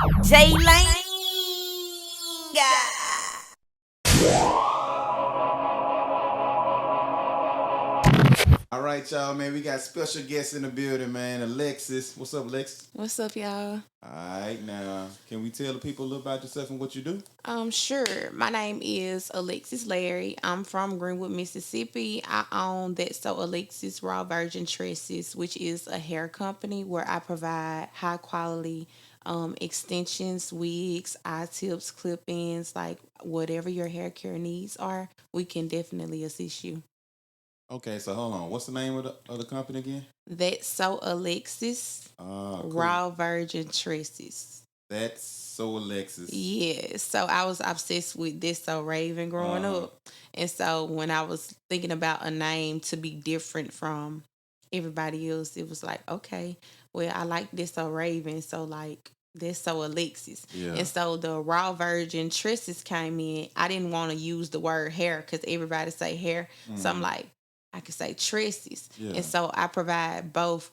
J Lane. All right, y'all, man. We got special guests in the building, man. Alexis. What's up, Alexis? What's up, y'all? All right, now, can we tell the people a little about yourself and what you do? Sure. My name is Alexis Larry. I'm from Greenwood, Mississippi. I own that so Alexis Raw Virgin Tresses, which is a hair company where I provide high quality extensions, wigs, eye tips, clip-ins, like whatever your hair care needs are. We can definitely assist you. Okay, so hold on. What's the name of the company again? That's so Alexis Cool. Raw Virgin Tresses. That's so Alexis. Yeah, so I was obsessed with this so Raven growing Uh, up. And so when I was thinking about a name to be different from everybody else, it was like, okay, well, I like this so Raven, so like this so Alexis. yeah. And so the raw virgin tresses came in. I didn't want to use the word hair because everybody say hair. So I'm Mm, like, I could say tresses. yeah. And so I provide both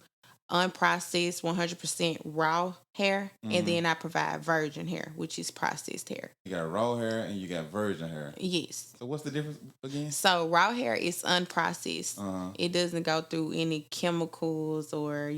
unprocessed 100% raw hair, and Mm. then I provide virgin hair, which is processed hair. You got raw hair and you got virgin hair. Yes. So what's the difference again? So raw hair is unprocessed. Uh, It doesn't go through any chemicals or,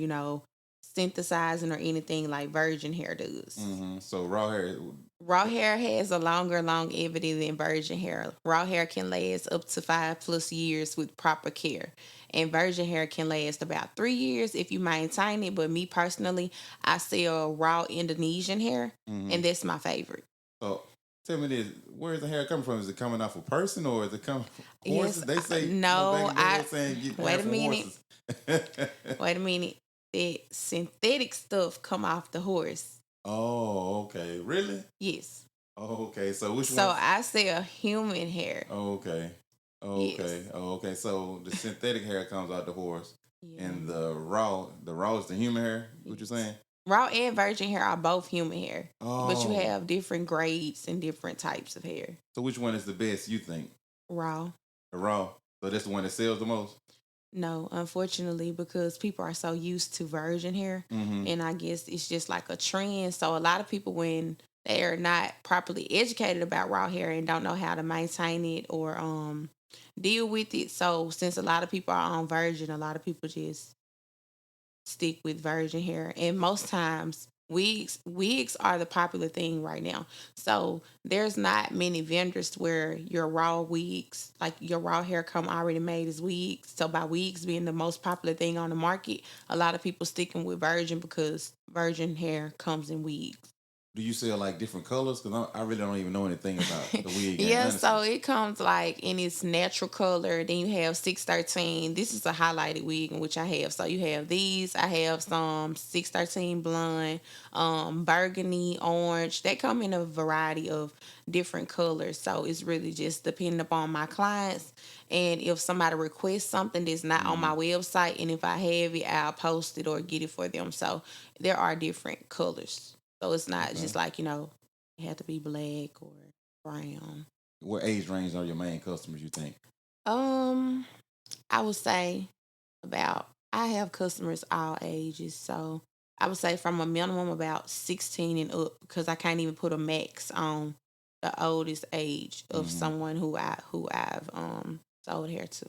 synthesizing or anything like virgin hair does. So raw hair. Raw hair has a longer longevity than virgin hair. Raw hair can last up to 5+ years with proper care. And virgin hair can last about 3 years if you maintain it. But me personally, I sell raw Indonesian hair, Mm-hmm. and that's my favorite. So tell me this: where is the hair coming from? Is it coming off a person or is it coming from Yes, horses? They say back no, in the day they were saying get hair wait a from minute, horses. wait a minute. That synthetic stuff come off the horse. Oh, okay. Really? Yes. Oh, okay. So which So ones? I sell human hair. Oh, okay. Oh, Yes. okay. Oh, okay. So the synthetic hair comes out the horse, Yeah. and the raw is the human hair. What you Yes. saying? Raw and virgin hair are both human hair, but you Oh, have different grades and different types of hair. so which one is the best? You think Raw. the raw? So that's the one that sells the most. No, unfortunately, because people are so used to virgin hair, Mm-hmm. and I guess it's just like a trend. So a lot of people, when they are not properly educated about raw hair and don't know how to maintain it or deal with it, so since a lot of people are on virgin, a lot of people just stick with virgin hair. And most times wigs are the popular thing right now. So there's not many vendors where your raw wigs, like your raw hair come already made as wigs. So by wigs being the most popular thing on the market, a lot of people sticking with virgin because virgin hair comes in wigs. Do you sell like different colors? Because I really don't even know anything about the wig game, Yeah, honestly. so it comes like in its natural color. Then you have 613. This is a highlighted wig in which I have. So you have these. I have some 613 blonde, burgundy, orange. They come in a variety of different colors. So it's really just depending upon my clients. And if somebody requests something that's not on Mm-hmm. my website, and if I have it, I'll post it or get it for them. So there are different colors. So it's not Okay. just like, it have to be black or brown. What age range are your main customers? You think? Um, I would say about I have customers all ages, so I would say from a minimum about 16 and up because I can't even put a max on the oldest age of Mm-hmm. someone who I've sold hair to.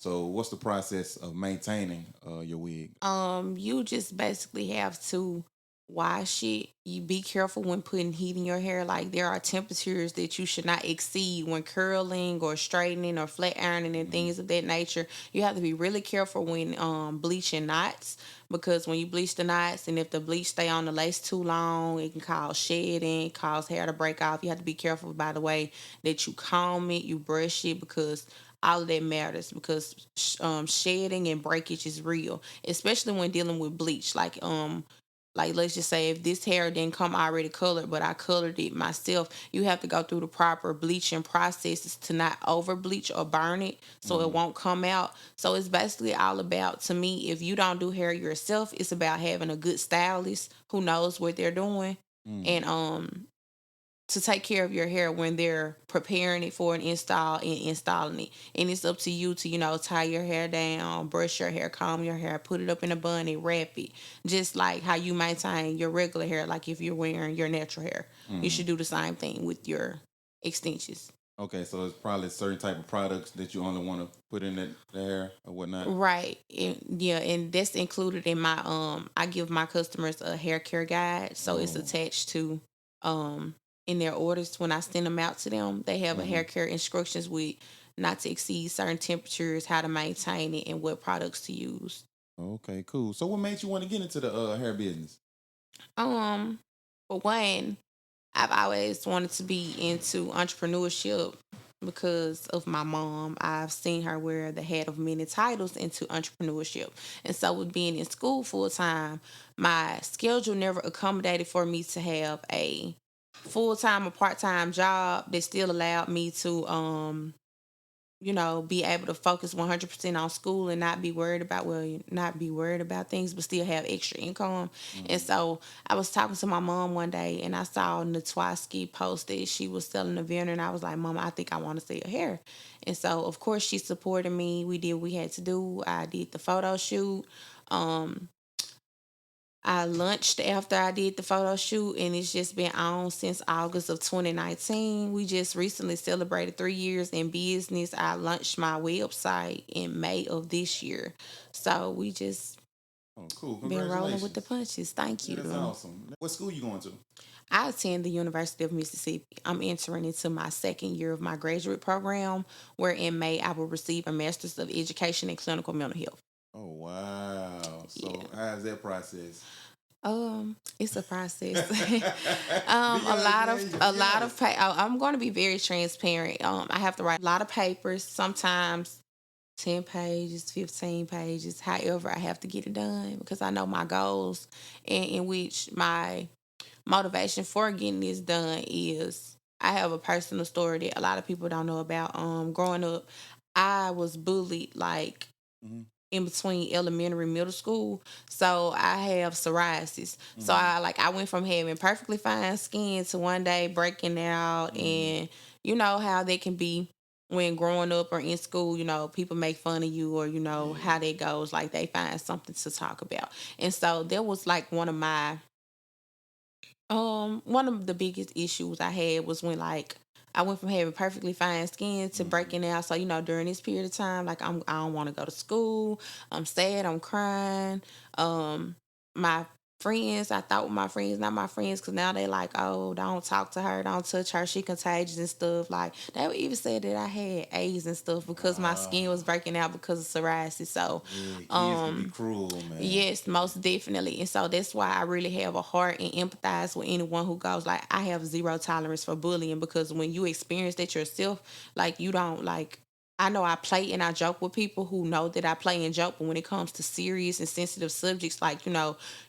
So what's the process of maintaining your wig? You just basically have to wash it. You be careful when putting heat in your hair. Like there are temperatures that you should not exceed when curling or straightening or flat ironing and Mm-hmm. things of that nature. You have to be really careful when bleaching knots because when you bleach the knots and if the bleach stay on the lace too long, it can cause shedding, cause hair to break off. You have to be careful by the way that you comb it, you brush it because all of that matters because shedding and breakage is real, especially when dealing with bleach. Like let's just say if this hair didn't come already colored, but I colored it myself, you have to go through the proper bleaching processes to not over bleach or burn it so it Mm-hmm. won't come out. So it's basically all about, to me, if you don't do hair yourself, it's about having a good stylist who knows what they're doing. Mm. And to take care of your hair when they're preparing it for an install and installing it. And it's up to you to, tie your hair down, brush your hair, comb your hair, put it up in a bun and wrap it. Just like how you maintain your regular hair, like if you're wearing your natural hair. You Hmm. should do the same thing with your extensions. Okay, so it's probably certain type of products that you only want to put in the hair or whatnot. Right. Yeah, and that's included in my I give my customers a hair care guide. So it's Oh. attached to um in their orders when I send them out to them. They have a Hmm. hair care instructions with not to exceed certain temperatures, how to maintain it, and what products to use. Okay, cool. So what made you want to get into the hair business? Um for one, I've always wanted to be into entrepreneurship because of my mom. I've seen her wear the head of many titles into entrepreneurship. And so, with being in school full time, my schedule never accommodated for me to have a full time or part time job that still allowed me to be able to focus 100% on school and not be worried about, not be worried about things, but still have extra income. And Hmm. so I was talking to my mom one day and I saw Natwaski post that she was selling a vendor and I was like, Mama, I think I want to sell hair. And so, of course, she supported me. We did what we had to do. I did the photo shoot. Um, I lunched after I did the photo shoot, and it's just been on since August of 2019. We just recently celebrated 3 years in business. I launched my website in May of this year. So we just Oh, cool. been rolling with the Congratulations. punches. Thank Yeah, that's you. awesome. What school you going to? I attend the University of Mississippi. I'm entering into my second year of my graduate program, where in May I will receive a Master's of Education in Clinical Mental Health. Oh, wow. So Yeah. how's that process? It's a process. Be A honest, lot man. of You gotta a be lot of honest. I'm going to be very transparent. I have to write a lot of papers, sometimes 10 pages, 15 pages. However, I have to get it done because I know my goals, and in which my motivation for getting this done is I have a personal story that a lot of people don't know about. Growing up, I was bullied like Hmm. in between elementary and middle school. So I have psoriasis. So Hmm. I went from having perfectly fine skin to one day breaking out, Hmm. and you know how they can be when growing up or in school, people make fun of you, or how Yeah. that goes, like they find something to talk about. And so that was like one of the biggest issues I had was when I went from having perfectly fine skin to Hmm. breaking out. So during this period of time, I don't want to go to school. I'm sad. I'm crying. Um, my friends, I thought were my friends, not my friends, because now they like, oh, don't talk to her, don't touch her, she contagious and stuff. Like they would even say that I had AIDS and stuff because my skin was Wow. breaking out because of psoriasis. So, Yeah, kids can be um, cruel, man. yes, most definitely. And so that's why I really have a heart and empathize with anyone who goes like, I have zero tolerance for bullying, because when you experience that yourself, you don't like, I know I play and I joke with people who know that I play and joke, but when it comes to serious and sensitive subjects,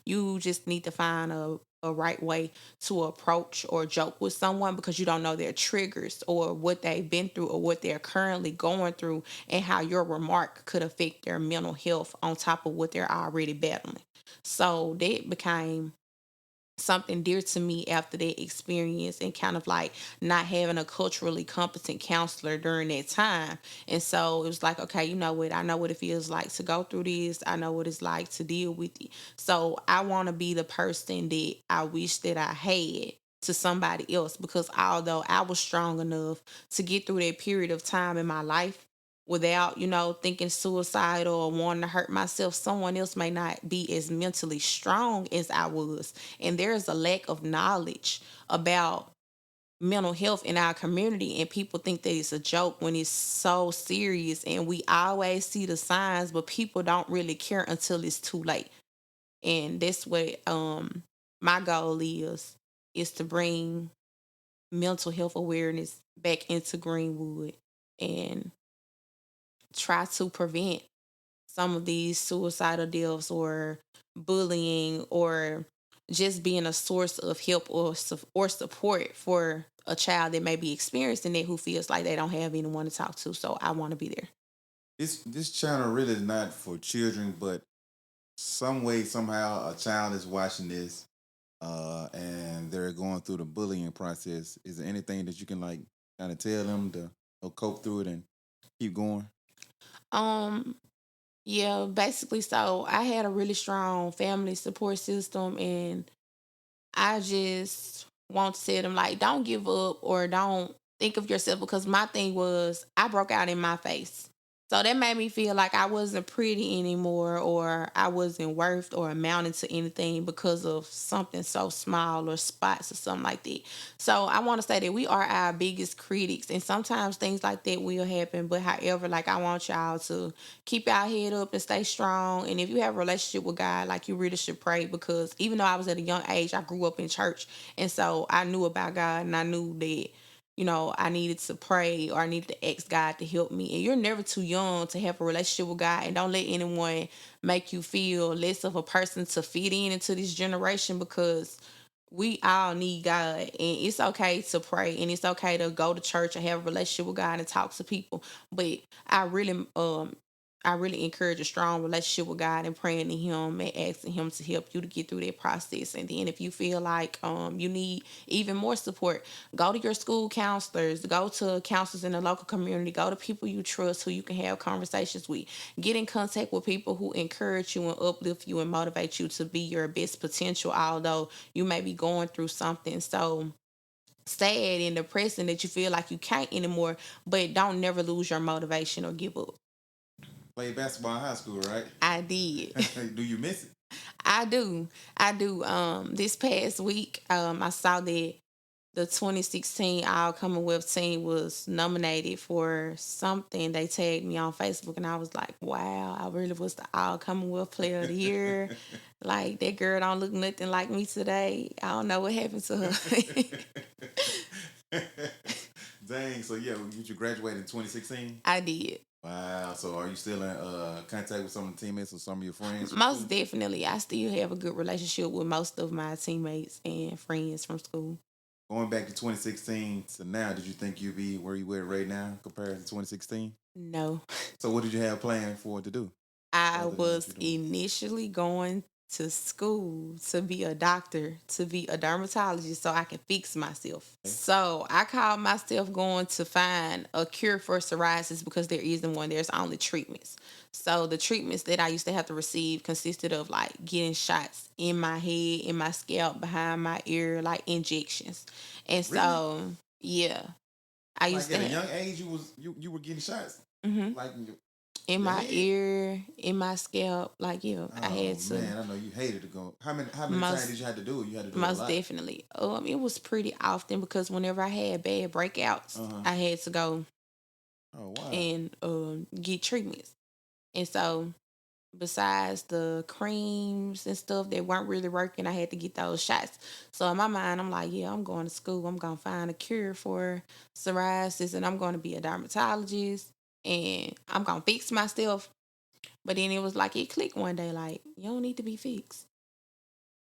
you just need to find a right way to approach or joke with someone, because you don't know their triggers or what they've been through or what they're currently going through, and how your remark could affect their mental health on top of what they're already battling. So that became something dear to me after that experience, and kind of like not having a culturally competent counselor during that time. And so it was like, okay, you know what? I know what it feels like to go through this. I know what it's like to deal with it. So I want to be the person that I wish that I had to somebody else, because although I was strong enough to get through that period of time in my life without, thinking suicidal or wanting to hurt myself, someone else may not be as mentally strong as I was. And there's a lack of knowledge about mental health in our community, and people think that it's a joke when it's so serious, and we always see the signs, but people don't really care until it's too late. And that's what my goal is to bring mental health awareness back into Greenwood, and try to prevent some of these suicidal deaths or bullying, or just being a source of help or support for a child that may be experiencing it, who feels like they don't have anyone to talk to. So I want to be there. This channel really is not for children, but some way somehow a child is watching this. and they're going through the bullying process, is there anything that you can like kind of tell them to cope through it and keep going? Um, yeah, basically, so I had a really strong family support system, and I just want to tell them like, don't give up or don't think of yourself, because my thing was I broke out in my face. So that made me feel like I wasn't pretty anymore, or I wasn't worth or amounting to anything because of something so small or spots or something like that. So I want to say that we are our biggest critics, and sometimes things like that will happen. But however, like, I want y'all to keep our head up and stay strong. And if you have a relationship with God, like, you really should pray, because even though I was at a young age, I grew up in church, and so I knew about God, and I knew that, I needed to pray, or I needed to ask God to help me. And you're never too young to have a relationship with God. And don't let anyone make you feel less of a person to fit in into this generation, because we all need God. And it's okay to pray, and it's okay to go to church and have a relationship with God and talk to people. But I really I really encourage a strong relationship with God and praying to Him and asking Him to help you to get through that process. And then if you feel like you need even more support, go to your school counselors, go to counselors in the local community, go to people you trust who you can have conversations with. Get in contact with people who encourage you and uplift you and motivate you to be your best potential, although you may be going through something so sad and depressing that you feel like you can't anymore. But don't never lose your motivation or give up. Played basketball in high school, right? I did. Do you miss it? I do. I do. This past week, I saw that the 2016 All Commonwealth team was nominated for something. They tagged me on Facebook, and I was like, wow, I really was the All Commonwealth Player of the Year. Like, that girl don't look nothing like me today. I don't know what happened to her. Dang. So yeah, you graduated in 2016. I did. Wow. So are you still in contact with some of the teammates or some of your friends from Most school? definitely. I still have a good relationship with most of my teammates and friends from school. Going back to 2016 to now, did you think you'd be where you were right now compared to 2016? No. So what did you have planned for it to do I other than what was you're doing? initially going to school to be a doctor, to be a dermatologist, so I can fix myself. Okay. So I called myself going to find a cure for psoriasis, because there isn't one, there's only treatments. So the treatments that I used to have to receive consisted of like getting shots in my head, in my scalp, behind my ear, like injections. And Really? so, yeah, I Like used to at a have. young age, you were getting shots Mhm. like in In your my head. ear, in my scalp, like, yeah, I Oh had to. man, I know you hated to go. How many times Most did you have to do it? You had to do it a most lot. definitely. It was pretty often, because whenever I had bad breakouts, Uh huh. I had to go Oh wow. and get treatments. And so, besides the creams and stuff that weren't really working, I had to get those shots. So in my mind, I'm like, yeah, I'm going to school. I'm gonna find a cure for psoriasis, and I'm going to be a dermatologist, and I'm gonna fix myself. But then it was like it clicked one day, like, you don't need to be fixed.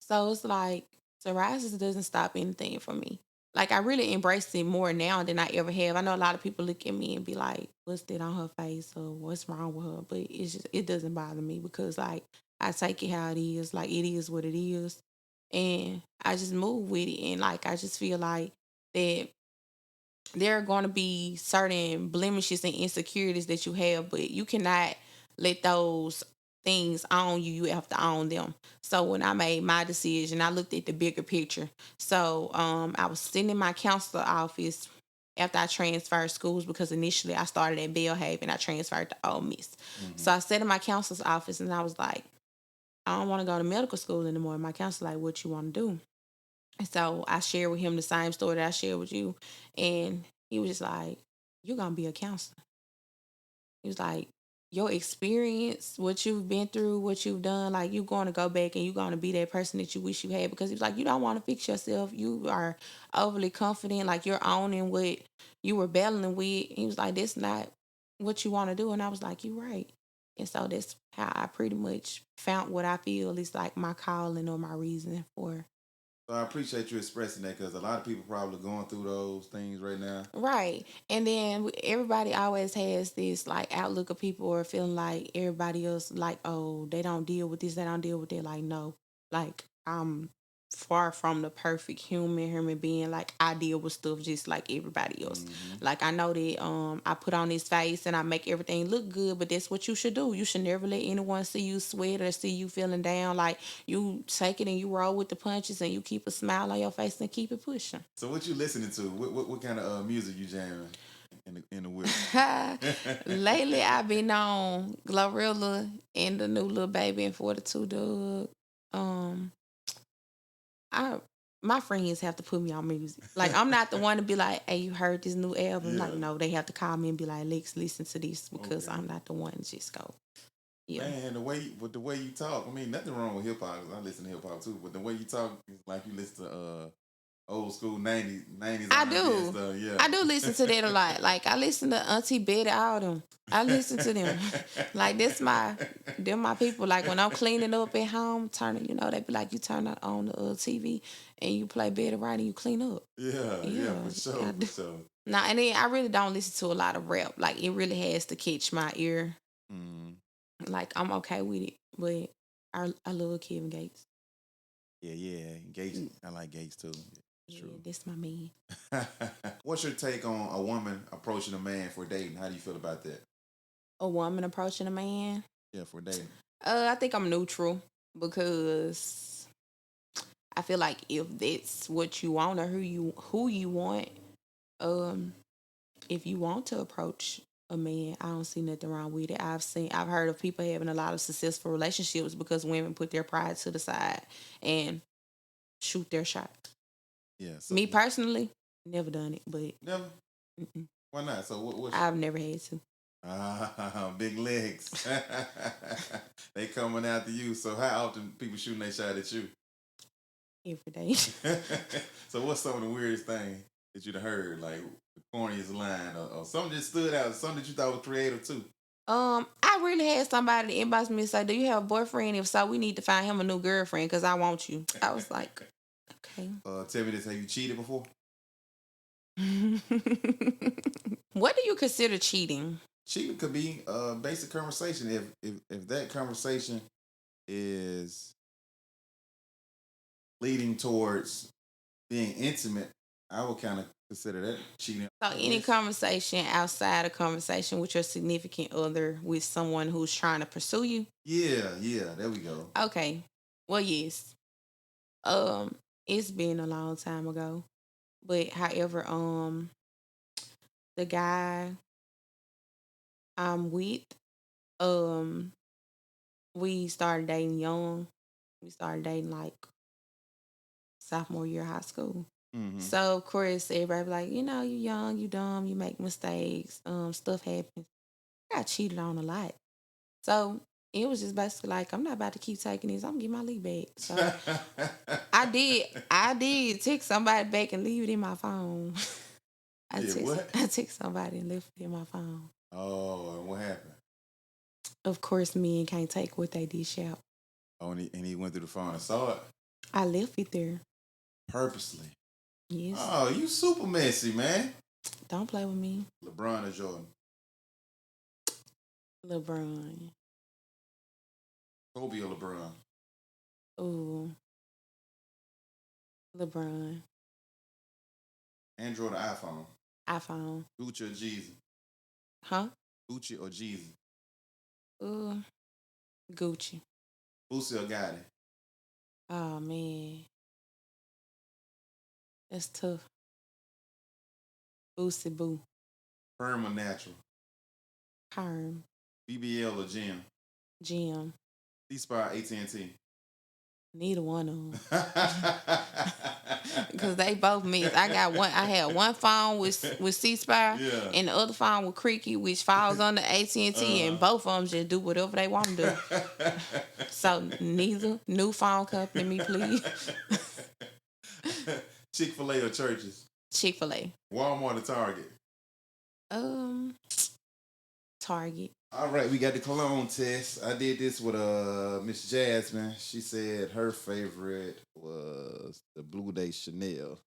So it's like psoriasis doesn't stop anything for me. Like, I really embrace it more now than I ever have. I know a lot of people look at me and be like, "What's that on her face?" or "What's wrong with her?" But it doesn't bother me, because like I take it how it is. Like, it is what it is, and I just move with it. And like, I just feel like that there are going to be certain blemishes and insecurities that you have, but you cannot let those things own you. You have to own them. So when I made my decision, I looked at the bigger picture. So I was sitting in my counselor office after I transferred schools, because initially I started at Bellhaven, I transferred to Ole Miss. Hmm. So I sat in my counselor's office, and I was like, I don't want to go to medical school anymore. My counselor like, what you want to do? And so I shared with him the same story that I shared with you. And he was just like, you're going to be a counselor. He was like, your experience, what you've been through, what you've done, like, you're going to go back and you're going to be that person that you wish you had. Because he was like, you don't want to fix yourself. You are overly confident, like you're owning what you were battling with. He was like, that's not what you want to do. And I was like, you're right. And so that's how I pretty much found what I feel is like my calling or my reason for. So I appreciate you expressing that because a lot of people probably going through those things right now. Right. And then everybody always has this like outlook of people, or feeling like everybody else, like, oh, they don't deal with this, they don't deal with that. Like, no, like, I'm far from the perfect human being. Like I deal with stuff just like everybody else. Mm-hmm. Like I know that I put on this face and I make everything look good, but that's what you should do. You should never let anyone see you sweat or see you feeling down. Like you take it and you roll with the punches and you keep a smile on your face and keep it pushing. So what you listening to? What kind of music you jamming in the whip? Lately, I've been on Glorilla and the new little baby and 42 Dug. Um, I my friends have to put me on music. Like I'm not the one to be like, "Hey, you heard this new album?" Like, Yeah. no, they have to call me and be like, "Lex, listen to this," because Okay. I'm not the one to just go. Yeah, Man, the way you talk, I mean, nothing wrong with hip hop. 'Cause I listen to hip hop too, but the way you talk is like you listen to old school 90s I R&B and do. stuff. I do Yeah. listen to that a lot. Like I listen to Auntie Betty, all them. I listen to them. Like they're my people. Like when I'm cleaning up at home, turning, they be like, you turn on the TV and you play Betty right and you clean up. Yeah, yeah, Yeah, for sure, I for do. sure. Now and then I really don't listen to a lot of rap. Like it really has to catch my ear. Mm. Like I'm okay with it, but I love Kevin Gates. Yeah, yeah. Gates, Mm, I like Gates too. Yeah, yeah, that's my man. true. What's your take on a woman approaching a man for dating? How do you feel about that? A woman approaching a man. Yeah, for dating. I think I'm neutral because I feel like if that's what you want or who you want, um, if you want to approach a man, I don't see nothing wrong with it. I've heard of people having a lot of successful relationships because women put their pride to the side and shoot their shot. Yeah. So Me personally, never done it, but never. mm-mm, Why not? So what's I've never had to. big legs. They coming after you. So how often people shooting their shot at you? Every day. So what's some of the weirdest thing that you'd heard? Like the corniest line or something that stood out, something that you thought was creative too. I really had somebody inbox me and say, "Do you have a boyfriend? If so, we need to find him a new girlfriend because I want you." I was like, "Okay." Tell me this, have you cheated before? What do you consider cheating? Cheating could be a basic conversation. If that conversation is leading towards being intimate, I would kind of consider that cheating. So, I any guess. conversation outside of conversation with your significant other with someone who's trying to pursue you? Yeah, yeah, there we go. Okay. Well, yes. Um, it's been a long time ago, but however, the guy I'm with, um, we started dating young. We started dating like sophomore year of high school. Mm-hmm. So of course everybody be like, you young, you dumb, you make mistakes, stuff happens. I got cheated on a lot. So it was just basically like, I'm not about to keep taking this. I'm gonna get my leave back. So I did take somebody back and leave it in my phone. I Yeah, text what? I text somebody and left it in my phone. Oh, and what happened? Of course men can't take what they dish out. Oh, and he went through the phone and saw it I left it there. purposely. Yes. Oh, you super messy, man. Don't play with me. LeBron or Jordan? LeBron. Kobe or LeBron? Ooh, LeBron. Android or iPhone? iPhone. Gucci or Jeezy? Huh? Gucci or Jeezy? Ooh, Gucci. Boosie or Gotti? Oh man, that's tough. Boosie boo. Perm or natural? Perm. BBL or Jim? Jim. C-Spire AT&T? Neither one of them. Because they both missed. I had one phone with C Spire Yeah. and the other phone with Creaky, which falls under AT&T, and Uh-huh. both of them just do whatever they want to do. So neither. New phone company, me please. Chick-fil-A or Churches? Chick-fil-A. Walmart or Target? Um, Target. All right, we got the cologne test. I did this with Miss Jasmine. She said her favorite was the Blue Day Chanel.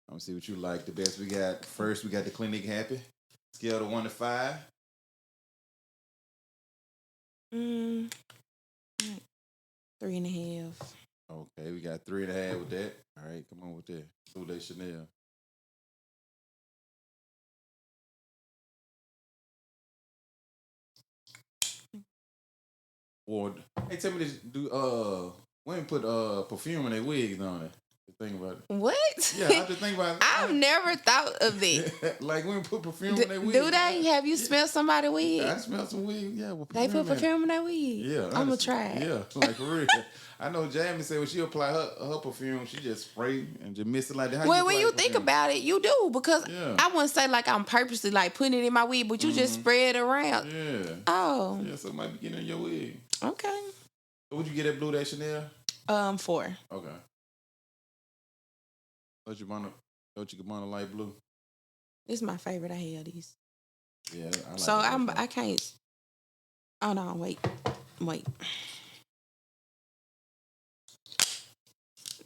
I'm gonna see what you like the best. We got first. We got the Clinique Happy. Scale of 1 to 5. Mm, like 3.5. Okay, we got 3.5 with that. All right, come on with that. Blue Day Chanel. Or hey, tell me this: do women put perfume in their wigs, don't they? Just think about it. What? Yeah, I just think about I've never thought of that. it. Like women put perfume in their wigs. Do they? Have you Yeah, smelled somebody I wig? smell some wigs. Yeah, with They perfume put in it. perfume in their wig. Yeah, I'm gonna honestly. try it. Yeah, like for real. I know Jamie said when she apply her perfume, she just spray and just mix it like that. How Well, you when apply you your think perfume? about it, you do because Yeah. I wouldn't say like I'm purposely like putting it in my wig, but you just Mm-hmm. spread it around. Yeah. Oh, Yeah, so it might be getting in your wig. okay. So would you get at Blue Day Chanel? 4. Okay. Dolce Gabbana light blue. This is my favorite. I have these. Yeah, I like So it. I can't. Oh no, wait.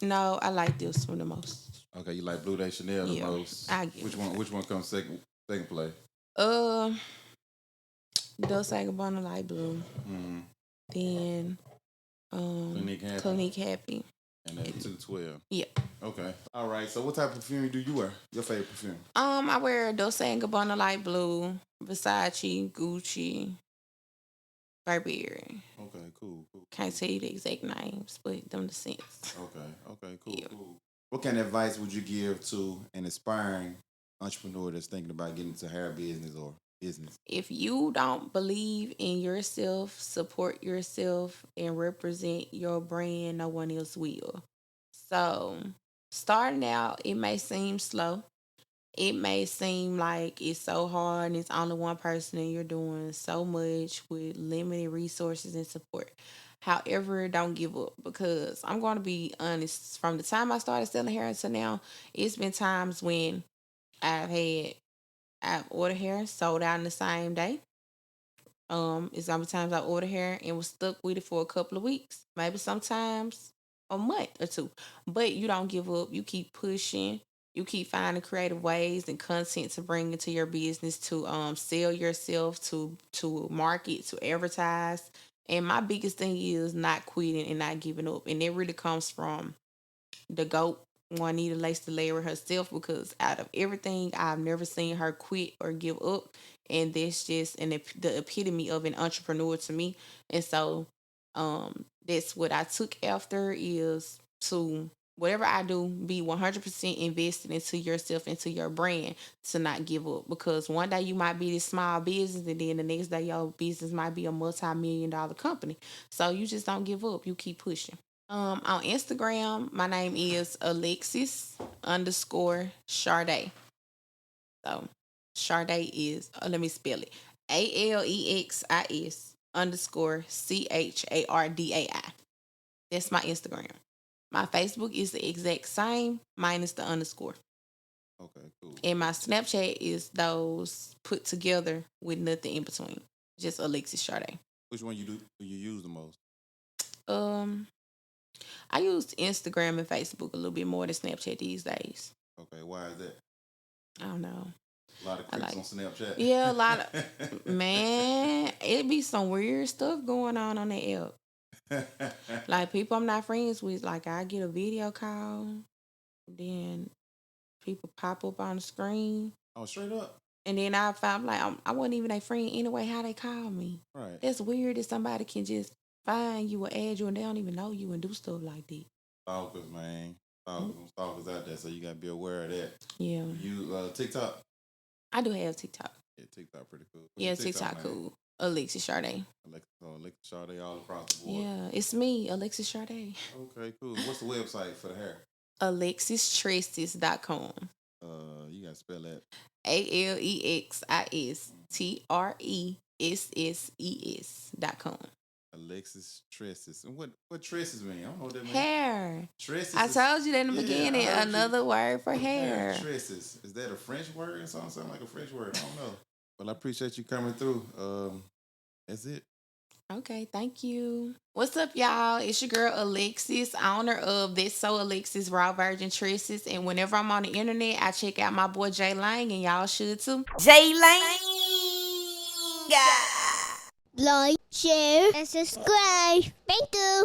No, I like this one the most. Okay, you like Blue Day Chanel the Yeah, most. I get Which it. one? Which one comes second place? Uh, Dolce Gabbana light blue. Mm-hmm. Then Clinique Happy. Clinique Happy. And then 212. Yeah. Okay. All right. So what type of perfume do you wear? Your favorite perfume? I wear Dolce and Gabbana light blue, Versace, Gucci, Burberry. Okay. Cool. Can't tell you the exact names, but them the scents. Okay. Cool. Yeah. Cool. What kind of advice would you give to an aspiring entrepreneur that's thinking about getting into hair business or business? If you don't believe in yourself, support yourself, and represent your brand, no one else will. So, starting out, it may seem slow. It may seem like it's so hard and it's only one person and you're doing so much with limited resources and support. However, don't give up because I'm going to be honest. From the time I started selling hair until now, it's been times when I've had I've ordered hair sold out in the same day. It's gonna be times I order hair and was stuck with it for a couple of weeks, maybe sometimes a month or two. But you don't give up. You keep pushing. You keep finding creative ways and content to bring into your business to sell yourself, to market, to advertise. And my biggest thing is not quitting and not giving up. And it really comes from the goat Juanita Lace Larry herself because out of everything I've never seen her quit or give up, and that's just the epitome of an entrepreneur to me. And so that's what I took after is to whatever I do be 100% invested into yourself, into your brand, to not give up because one day you might be this small business and then the next day your business might be a multi-million-dollar company. So you just don't give up, you keep pushing. On Instagram, my name is Alexis underscore Charday. So Charday is, let me spell it, Alexis underscore Chardai. That's my Instagram. My Facebook is the exact same, minus the underscore. Okay. Cool. And my Snapchat is those put together with nothing in between. Just Alexis Charday. Which one do you use the most? Um, I use Instagram and Facebook a little bit more than Snapchat these days. Okay. Why is that? I don't know. A lot of creeps on Snapchat. Yeah, a lot of man. It be some weird stuff going on that app. Like people I'm not friends with. Like I get a video call, then people pop up on the screen, Oh, straight up. and then I found like I wasn't even a friend anyway. How they call me? Right. That's weird that somebody can just find you or add you and they don't even know you and do stuff like that. Stalkers, man. Stalkers out there, so you gotta be aware of that. Yeah. You TikTok? I do have TikTok. Yeah, TikTok pretty cool. Yeah, TikTok cool. Alexis Charday. Alexis Charday all across the board. Yeah, it's me, Alexis Charday. Okay, cool. What's the website for the hair? AlexisTresses.com. You gotta spell that. AlexisTresses.com. Alexis Tresses. And what tresses mean? I don't know what that means. Hair. Tresses. I told you that in the beginning. Another word for hair. Tresses. Is that a French word? It sounds like a French word. I don't know. Well, I appreciate you coming through. That's it. Okay, thank you. What's up, y'all? It's your girl Alexis, owner of That's So Alexis Raw Virgin Tresses. And whenever I'm on the internet, I check out my boy Jay Lang, and y'all should too. Jay Lang. Like, share, and subscribe. Thank you.